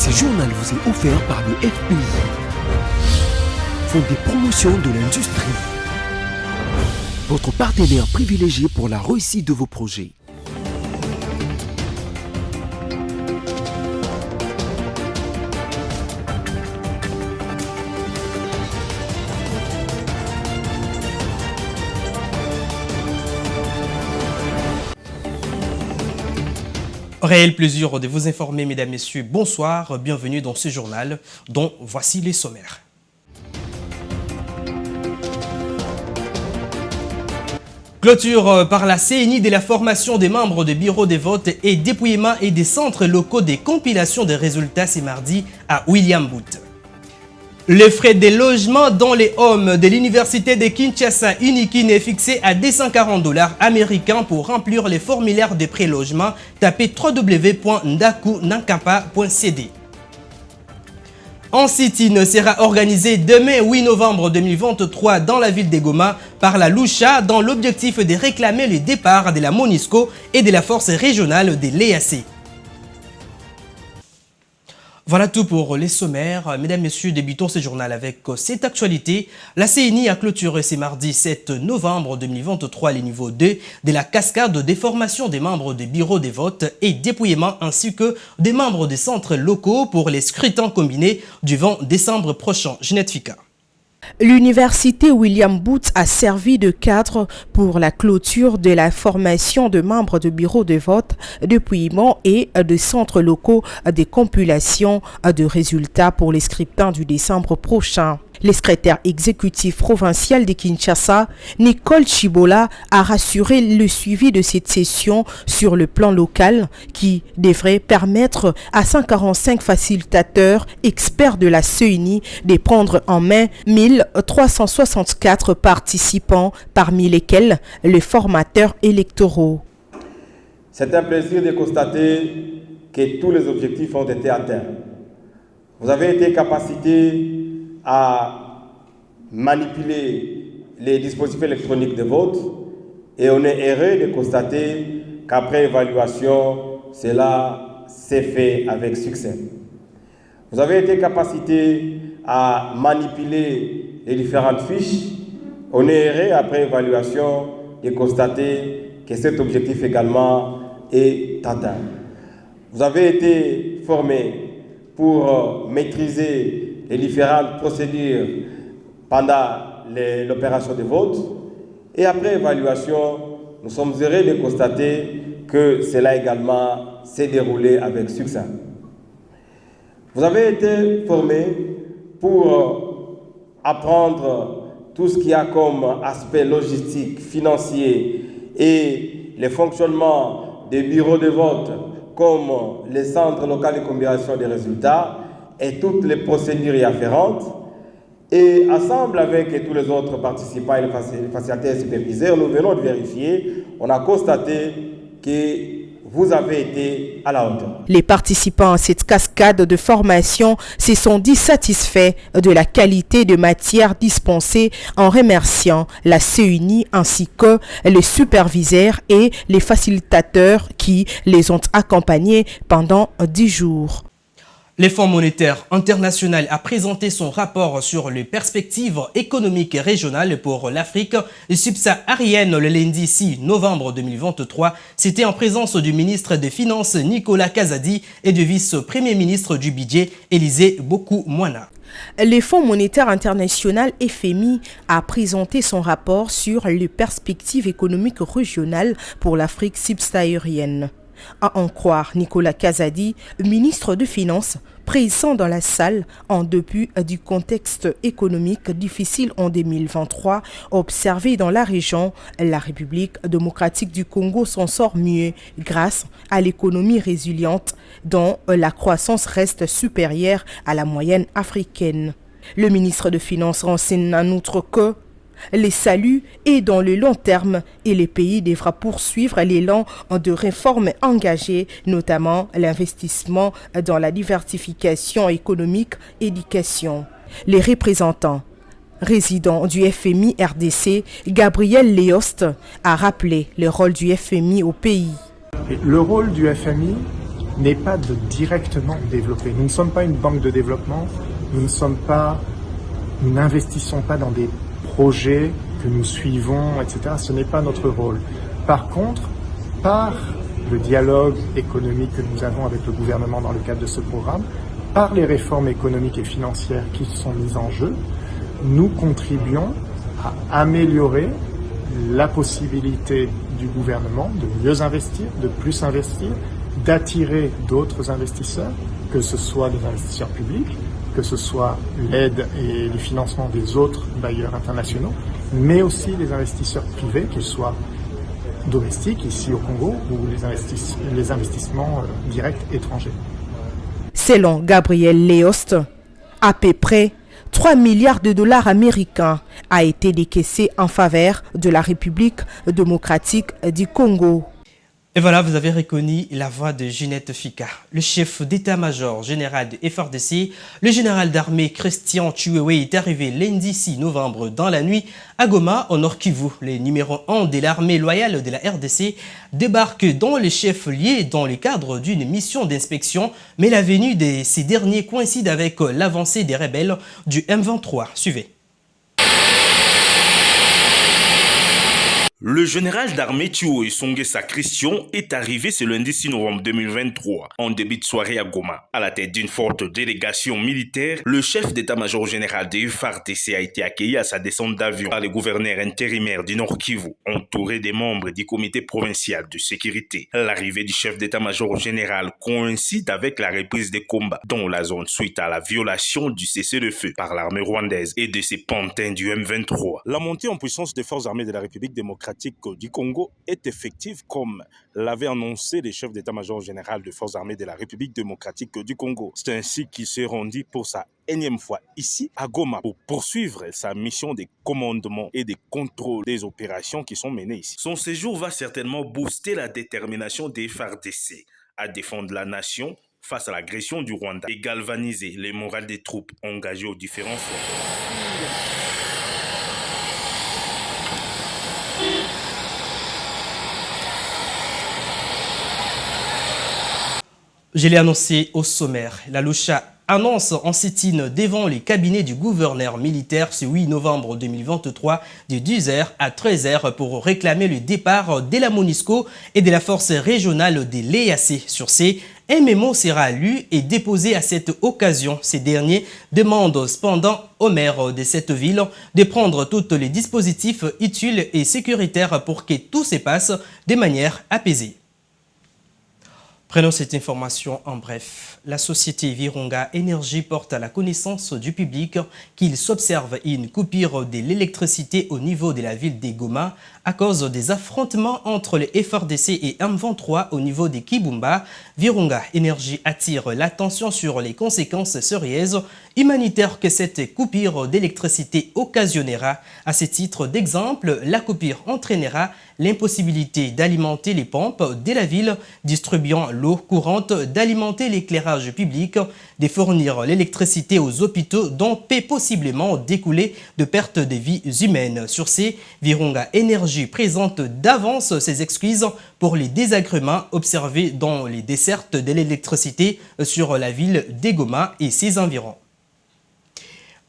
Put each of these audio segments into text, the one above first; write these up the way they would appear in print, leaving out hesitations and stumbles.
Ce journal vous est offert par le FPI, Fonds des promotions de l'industrie, votre partenaire privilégié pour la réussite de vos projets. Réel plaisir de vous informer, mesdames, messieurs. Bonsoir, bienvenue dans ce journal dont voici les sommaires. Clôture par la CNI de la formation des membres des bureaux des votes et dépouillement et des centres locaux des compilations des résultats ce mardi à William Booth. Le frais de logement dans les homes de l'université de Kinshasa Unikin est fixé à $240 américains pour remplir les formulaires de prélogement. Tapez www.ndakunankapa.cd. Un sit-in sera organisé demain 8 novembre 2023 dans la ville de Goma par la Lucha dans l'objectif de réclamer le départ de la MONUSCO et de la force régionale de l'EAC. Voilà tout pour les sommaires. Mesdames, Messieurs, débutons ce journal avec cette actualité. La CNI a clôturé ce mardi 7 novembre 2023 les niveaux 2 de la cascade des formations des membres des bureaux des votes et dépouillement ainsi que des membres des centres locaux pour les scrutins combinés du 20 décembre prochain. Ginette Fika. L'université William Booth a servi de cadre pour la clôture de la formation de membres de bureaux de vote, dépouillement et de centres locaux des compilations de résultats pour les scrutins du décembre prochain. Le secrétaire exécutif provincial de Kinshasa, Nicole Chibola, a rassuré le suivi de cette session sur le plan local qui devrait permettre à 145 facilitateurs experts de la CENI de prendre en main 1364 participants, parmi lesquels les formateurs électoraux. C'est un plaisir de constater que tous les objectifs ont été atteints. Vous avez été capacité à manipuler les dispositifs électroniques de vote et on est heureux de constater qu'après évaluation, cela s'est fait avec succès. Vous avez été capacité à manipuler les différentes fiches. On est heureux après évaluation de constater que cet objectif également est atteint. Vous avez été formé pour maîtriser les différentes procédures pendant l'opération de vote. Et après évaluation, nous sommes heureux de constater que cela également s'est déroulé avec succès. Vous avez été formé pour apprendre tout ce qui a comme aspect logistique, financier et le fonctionnement des bureaux de vote comme les centres locaux de combination des résultats et toutes les procédures y afférentes. Et ensemble avec tous les autres participants et les facilitateurs et superviseurs, nous venons de vérifier, on a constaté que vous avez été à la hauteur. Les participants à cette cascade de formation se sont dit satisfaits de la qualité de matière dispensée en remerciant la CENI ainsi que les superviseurs et les facilitateurs qui les ont accompagnés pendant 10 jours. Le Fonds monétaire international a présenté son rapport sur les perspectives économiques et régionales pour l'Afrique subsaharienne le lundi 6 novembre 2023. C'était en présence du ministre des Finances Nicolas Kazadi et du vice-premier ministre du budget Élisée Bokou-Moana. Le Fonds monétaire international FMI a présenté son rapport sur les perspectives économiques régionales pour l'Afrique subsaharienne. À en croire Nicolas Kazadi, ministre des Finances, présent dans la salle en début du contexte économique difficile en 2023, observé dans la région, la République démocratique du Congo s'en sort mieux grâce à l'économie résiliente dont la croissance reste supérieure à la moyenne africaine. Le ministre des Finances renseigne en outre que les saluts et dans le long terme et le pays devra poursuivre l'élan de réformes engagées, notamment l'investissement dans la diversification économique et l'éducation. Les représentants résident du FMI RDC, Gabriel Léost, a rappelé le rôle du FMI au pays. Le rôle du FMI n'est pas de directement développer. Nous ne sommes pas une banque de développement, nous n'investissons pas dans des projets que nous suivons, etc. Ce n'est pas notre rôle. Par contre, par le dialogue économique que nous avons avec le gouvernement dans le cadre de ce programme, par les réformes économiques et financières qui sont mises en jeu, nous contribuons à améliorer la possibilité du gouvernement de mieux investir, de plus investir, d'attirer d'autres investisseurs, que ce soit des investisseurs publics, que ce soit l'aide et le financement des autres bailleurs internationaux, mais aussi les investisseurs privés, qu'ils soient domestiques ici au Congo ou les investissements directs étrangers. Selon Gabriel Leost, à peu près 3 milliards de dollars américains a été décaissé en faveur de la République démocratique du Congo. Et voilà, vous avez reconnu la voix de Ginette Fika. Le chef d'état-major général de FARDC, le général d'armée Christian Chiwewe, est arrivé lundi 6 novembre dans la nuit à Goma, au Nord Kivu. Le numéro 1 de l'armée loyale de la RDC débarque dans les chefs-lieux dans le cadre d'une mission d'inspection, mais la venue de ces derniers coïncide avec l'avancée des rebelles du M23. Suivez. Le général d'armée Chiwewe Songesa Christian est arrivé ce lundi 6 novembre 2023 en début de soirée à Goma. À la tête d'une forte délégation militaire, le chef d'état-major général de FARDC a été accueilli à sa descente d'avion par le gouverneur intérimaire du Nord Kivu, entouré des membres du comité provincial de sécurité. L'arrivée du chef d'état-major général coïncide avec la reprise des combats dans la zone suite à la violation du cessez-le-feu par l'armée rwandaise et de ses pantins du M23. La montée en puissance des forces armées de la République démocratique du Congo est effective comme l'avait annoncé le chef d'état-major général des forces armées de la République démocratique du Congo. C'est ainsi qu'il s'est rendu pour sa énième fois ici à Goma pour poursuivre sa mission de commandement et de contrôle des opérations qui sont menées ici. Son séjour va certainement booster la détermination des FARDC à défendre la nation face à l'agression du Rwanda et galvaniser les morales des troupes engagées aux différents fronts. Je l'ai annoncé au sommaire. La Lucha annonce en sit-in devant les cabinets du gouverneur militaire ce 8 novembre 2023 de 10h à 13h pour réclamer le départ de la MONUSCO et de la force régionale de l'EAC. Sur ces, un mémo sera lu et déposé à cette occasion. Ces derniers demandent cependant au maire de cette ville de prendre tous les dispositifs utiles et sécuritaires pour que tout se passe de manière apaisée. Prenons cette information en bref. La société Virunga Énergie porte à la connaissance du public qu'il s'observe une coupure de l'électricité au niveau de la ville de Goma à cause des affrontements entre les FARDC et M23 au niveau de Kibumba. Virunga Énergie attire l'attention sur les conséquences sérieuses humanitaires que cette coupure d'électricité occasionnera. À ce titre d'exemple, la coupure entraînera l'impossibilité d'alimenter les pompes de la ville, distribuant l'eau courante, d'alimenter l'éclairage public, de fournir l'électricité aux hôpitaux dont peut possiblement découler de pertes de vies humaines. Sur ces, Virunga Énergie présente d'avance ses excuses pour les désagréments observés dans les dessertes de l'électricité sur la ville de Goma et ses environs.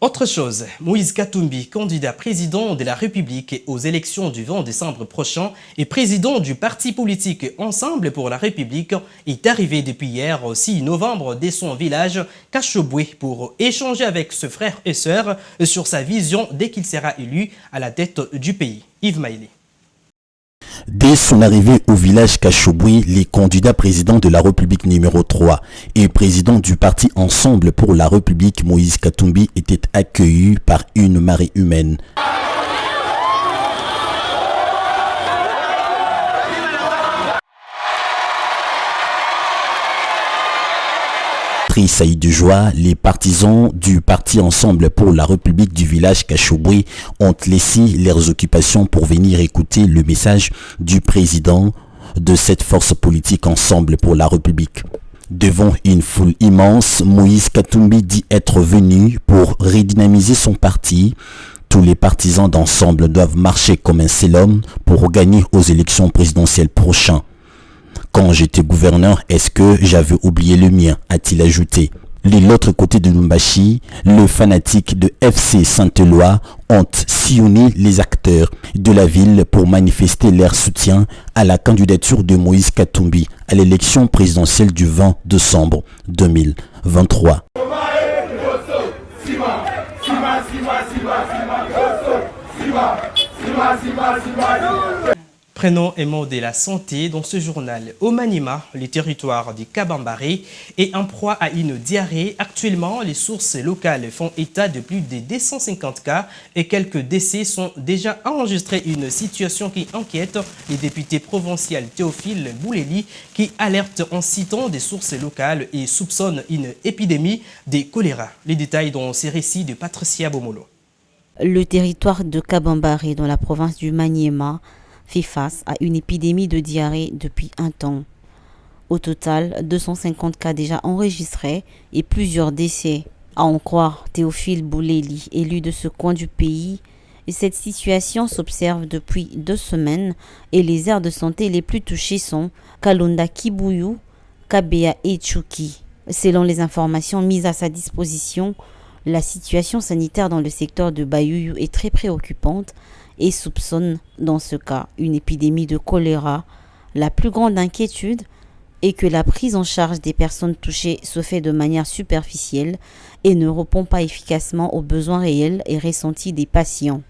Autre chose, Moïse Katumbi, candidat président de la République aux élections du 20 décembre prochain et président du parti politique Ensemble pour la République, est arrivé depuis hier 6 novembre de son village Kachobwe pour échanger avec ses frères et sœurs sur sa vision dès qu'il sera élu à la tête du pays. Yves Maïlé. Dès son arrivée au village Kachobwe, les candidats présidents de la République numéro 3 et président du parti Ensemble pour la République Moïse Katumbi étaient accueillis par une marée humaine. Saillie de joie, les partisans du parti Ensemble pour la République du village Kachobwe ont laissé leurs occupations pour venir écouter le message du président de cette force politique Ensemble pour la République. Devant une foule immense, Moïse Katumbi dit être venu pour redynamiser son parti. Tous les partisans d'Ensemble doivent marcher comme un seul homme pour gagner aux élections présidentielles prochaines. Quand j'étais gouverneur, est-ce que j'avais oublié le mien, a-t-il ajouté. De l'autre côté de Lumbashi, le fanatique de FC Saint-Éloi ont sillonné les acteurs de la ville pour manifester leur soutien à la candidature de Moïse Katumbi à l'élection présidentielle du 20 décembre 2023. Prenons un mot de la santé dans ce journal. Au Maniema, le territoire du Kabambaré est en proie à une diarrhée. Actuellement, les sources locales font état de plus de 250 cas et quelques décès sont déjà enregistrés. Une situation qui inquiète les députés provinciaux Théophile Bouleli qui alerte en citant des sources locales et soupçonne une épidémie de choléra. Les détails dans ces récits de Patricia Bomolo. Le territoire de Kabambaré dans la province du Maniema fait face à une épidémie de diarrhée depuis un temps. Au total, 250 cas déjà enregistrés et plusieurs décès. À en croire Théophile Bouleli, élu de ce coin du pays, et cette situation s'observe depuis 2 semaines et les aires de santé les plus touchées sont Kalonda Kibuyu, Kabea et Tchouki. Selon les informations mises à sa disposition, la situation sanitaire dans le secteur de Bayuyu est très préoccupante et soupçonne dans ce cas une épidémie de choléra. La plus grande inquiétude est que la prise en charge des personnes touchées se fait de manière superficielle et ne répond pas efficacement aux besoins réels et ressentis des patients.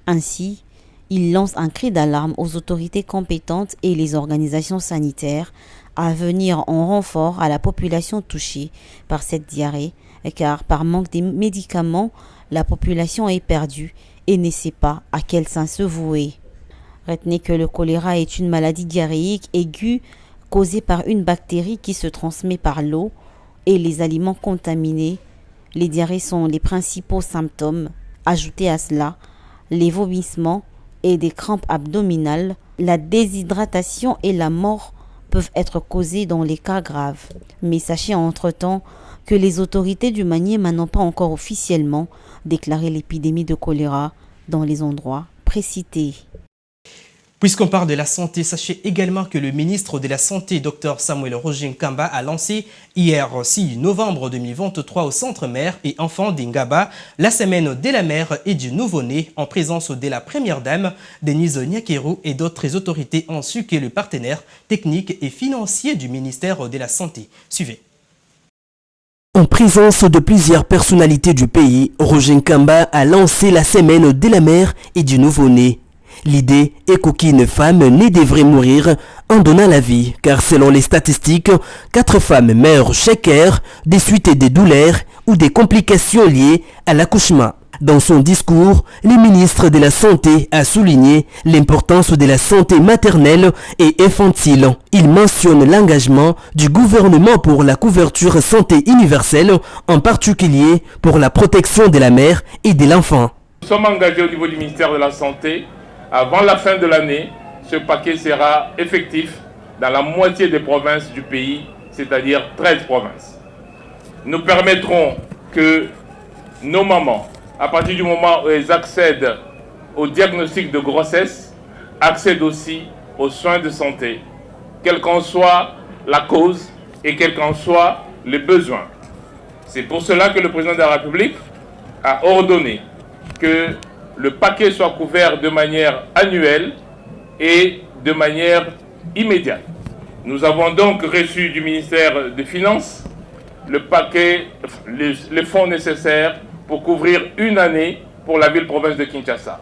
Ainsi, il lance un cri d'alarme aux autorités compétentes et les organisations sanitaires à venir en renfort à la population touchée par cette diarrhée, car par manque de médicaments, la population est perdue et ne sait pas à quel sein se vouer. Retenez que le choléra est une maladie diarrhéique aiguë causée par une bactérie qui se transmet par l'eau et les aliments contaminés. Les diarrhées sont les principaux symptômes. Ajoutez à cela les vomissements et des crampes abdominales. La déshydratation et la mort peuvent être causées dans les cas graves. Mais sachez entre-temps que les autorités du Maniema n'ont pas encore officiellement déclaré l'épidémie de choléra dans les endroits précités. Puisqu'on parle de la santé, sachez également que le ministre de la Santé, Dr Samuel Roger Nkamba, a lancé hier 6 novembre 2023 au Centre Mère et Enfants d'Ingaba la semaine de la mère et du nouveau-né en présence de la première dame, Denise Nyakeru, et d'autres autorités ainsi que le partenaire technique et financier du ministère de la Santé. Suivez. En présence de plusieurs personnalités du pays, Roger Nkamba a lancé la semaine de la mère et du nouveau-né. L'idée est qu'aucune femme ne devrait mourir en donnant la vie, car selon les statistiques, 4 femmes meurent chaque heure des suites des douleurs ou des complications liées à l'accouchement. Dans son discours, le ministre de la Santé a souligné l'importance de la santé maternelle et infantile. Il mentionne l'engagement du gouvernement pour la couverture santé universelle, en particulier pour la protection de la mère et de l'enfant. Nous sommes engagés au niveau du ministère de la Santé. Avant la fin de l'année, ce paquet sera effectif dans la moitié des provinces du pays, c'est-à-dire 13 provinces. Nous permettrons que nos mamans, à partir du moment où elles accèdent au diagnostic de grossesse, accèdent aussi aux soins de santé, quelle qu'en soit la cause et quels qu'en soient les besoins. C'est pour cela que le président de la République a ordonné que le paquet soit couvert de manière annuelle et de manière immédiate. Nous avons donc reçu du ministère des Finances le paquet, les fonds nécessaires pour couvrir une année pour la ville-province de Kinshasa.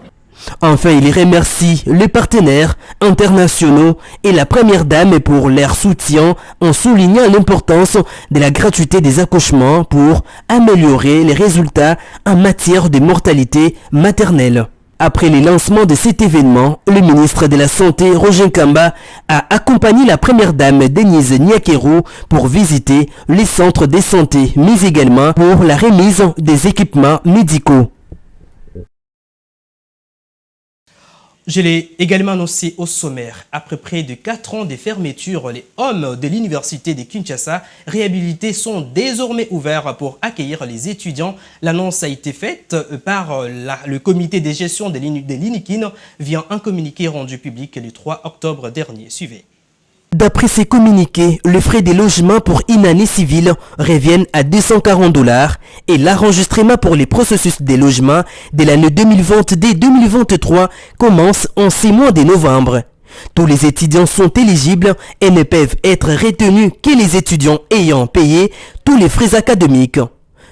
Enfin, il remercie les partenaires internationaux et la première dame pour leur soutien en soulignant l'importance de la gratuité des accouchements pour améliorer les résultats en matière de mortalité maternelle. Après le lancement de cet événement, le ministre de la Santé, Roger Nkamba, a accompagné la première dame Denise Nyakeru pour visiter les centres de santé, mais également pour la remise des équipements médicaux. Je l'ai également annoncé au sommaire. Après près de 4 ans de fermeture, les hommes de l'université de Kinshasa réhabilités sont désormais ouverts pour accueillir les étudiants. L'annonce a été faite par le comité de gestion de l'INIKIN via un communiqué rendu public le 3 octobre dernier. Suivez. D'après ces communiqués, le frais des logements pour une année civile reviennent à $240 et l'enregistrement pour les processus des logements de l'année 2022-2023 commence en 6 mois de novembre. Tous les étudiants sont éligibles et ne peuvent être retenus que les étudiants ayant payé tous les frais académiques.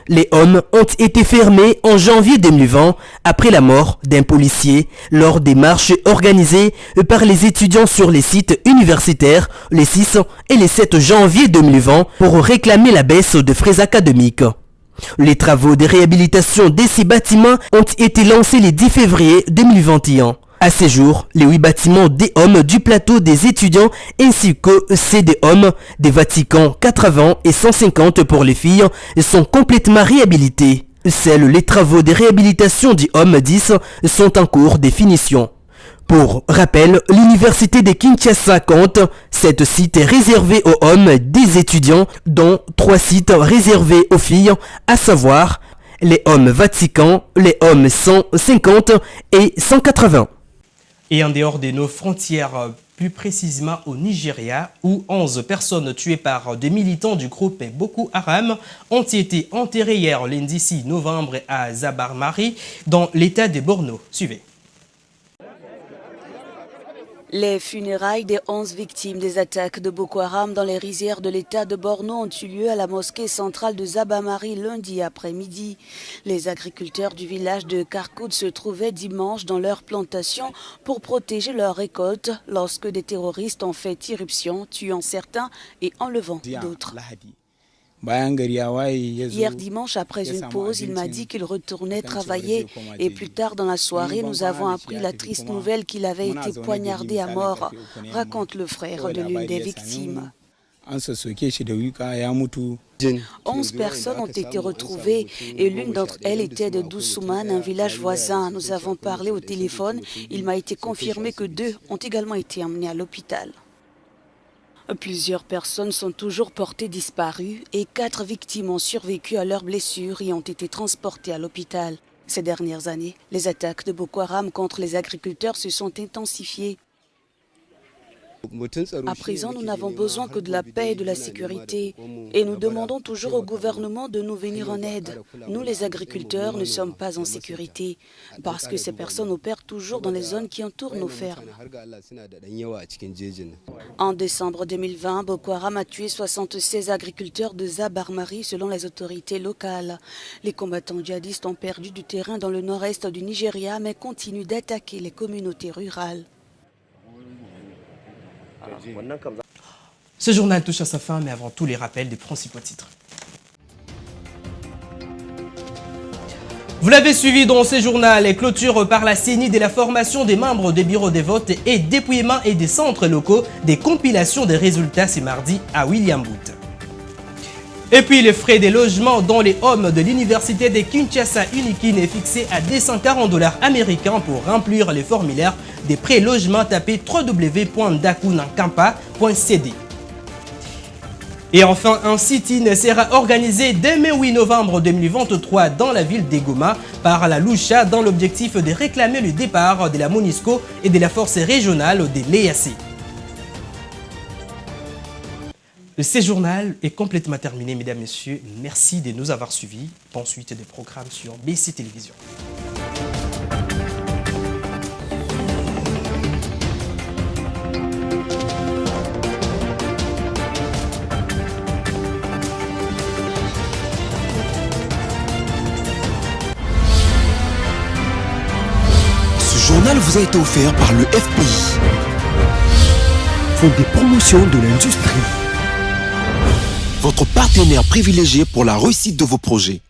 Les hommes ont été fermés en janvier 2020 après la mort d'un policier lors des marches organisées par les étudiants sur les sites universitaires les 6 et les 7 janvier 2020 pour réclamer la baisse de frais académiques. Les travaux de réhabilitation de ces bâtiments ont été lancés le 10 février 2021. À ce jour, les 8 bâtiments des hommes du plateau des étudiants ainsi que ceux des hommes des Vatican 80 et 150 pour les filles sont complètement réhabilités. Seuls les travaux de réhabilitation du homme 10 sont en cours de finition. Pour rappel, l'université de Kinshasa compte 7 sites réservés aux hommes des étudiants, dont 3 sites réservés aux filles, à savoir les hommes Vatican, les hommes 150 et 180. Et en dehors de nos frontières, plus précisément au Nigeria, où 11 personnes tuées par des militants du groupe Boko Haram ont été enterrées hier lundi 6 novembre à Zabarmari, dans l'état de Borno. Suivez. Les funérailles des 11 victimes des attaques de Boko Haram dans les rizières de l'état de Borno ont eu lieu à la mosquée centrale de Zabamari lundi après-midi. Les agriculteurs du village de Karkoud se trouvaient dimanche dans leur plantation pour protéger leurs récoltes lorsque des terroristes ont fait irruption, tuant certains et enlevant d'autres. Hier dimanche, après une pause, il m'a dit qu'il retournait travailler et plus tard dans la soirée, nous avons appris la triste nouvelle qu'il avait été poignardé à mort, raconte le frère de l'une des victimes. 11 personnes ont été retrouvées et l'une d'entre elles était de Doussouman, un village voisin. Nous avons parlé au téléphone. Il m'a été confirmé que 2 ont également été emmenés à l'hôpital. Plusieurs personnes sont toujours portées disparues et 4 victimes ont survécu à leurs blessures et ont été transportées à l'hôpital. Ces dernières années, les attaques de Boko Haram contre les agriculteurs se sont intensifiées. À présent, nous n'avons besoin que de la paix et de la sécurité. Et nous demandons toujours au gouvernement de nous venir en aide. Nous, les agriculteurs, ne sommes pas en sécurité parce que ces personnes opèrent toujours dans les zones qui entourent nos fermes. En décembre 2020, Boko Haram a tué 76 agriculteurs de Zabarmari selon les autorités locales. Les combattants djihadistes ont perdu du terrain dans le nord-est du Nigeria mais continuent d'attaquer les communautés rurales. Ce journal touche à sa fin, mais avant tout les rappels des principaux titres. Vous l'avez suivi dans ce journal, les clôtures par la CENI de la formation des membres des bureaux des votes et dépouillement et des centres locaux des compilations des résultats ce mardi à William Booth. Et puis les frais des logements dans les homes de l'université de Kinshasa Unikin est fixé à $240 américains pour remplir les formulaires des pré-logements. Tapez www.dakunankampa.cd. Et enfin, un sit-in sera organisé demain 8 novembre 2023 dans la ville d'Egoma par la Loucha dans l'objectif de réclamer le départ de la MONUSCO et de la force régionale de l'EAC. Ce journal est complètement terminé, mesdames, messieurs. Merci de nous avoir suivis. Bonne suite des programmes sur BC Télévision. Ce journal vous a été offert par le FPI, Fonds de promotion de l'industrie, votre partenaire privilégié pour la réussite de vos projets.